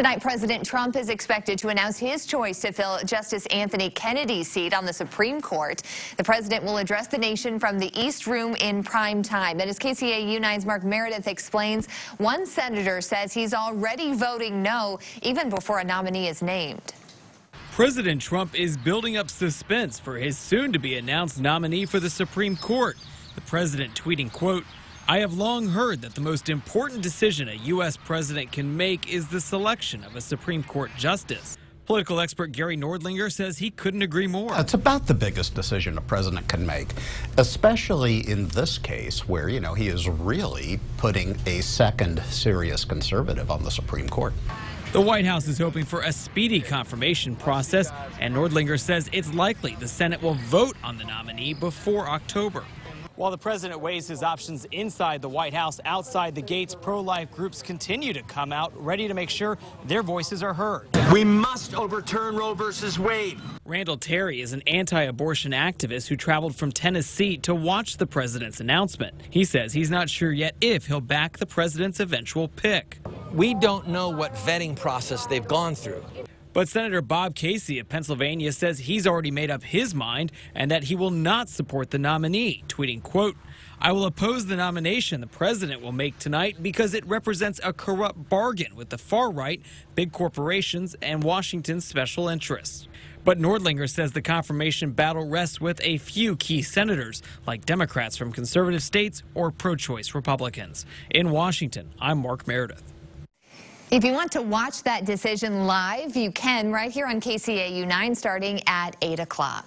Tonight, President Trump is expected to announce his choice to fill Justice Anthony Kennedy's seat on the Supreme Court. The president will address the nation from the East Room in prime time. And as KCAU-9's Mark Meredith explains, one senator says he's already voting no even before a nominee is named. President Trump is building up suspense for his soon-to-be-announced nominee for the Supreme Court. The president tweeting, quote, "I have long heard that the most important decision a U.S. president can make is the selection of a Supreme Court justice." Political expert Gary Nordlinger says he couldn't agree more. It's about the biggest decision a president can make, especially in this case where, he is really putting a second serious conservative on the Supreme Court. The White House is hoping for a speedy confirmation process, and Nordlinger says it's likely the Senate will vote on the nominee before October. While the president weighs his options inside the White House, outside the gates, pro-life groups continue to come out, ready to make sure their voices are heard. We must overturn Roe versus Wade. Randall Terry is an anti-abortion activist who traveled from Tennessee to watch the president's announcement. He says he's not sure yet if he'll back the president's eventual pick. We don't know what vetting process they've gone through. But Senator Bob Casey of Pennsylvania says he's already made up his mind and that he will not support the nominee, tweeting, quote, "I will oppose the nomination the president will make tonight because it represents a corrupt bargain with the far right, big corporations, and Washington's special interests." But Nordlinger says the confirmation battle rests with a few key senators, like Democrats from conservative states or pro-choice Republicans. In Washington, I'm Mark Meredith. If you want to watch that decision live, you can right here on KCAU 9 starting at 8 o'clock.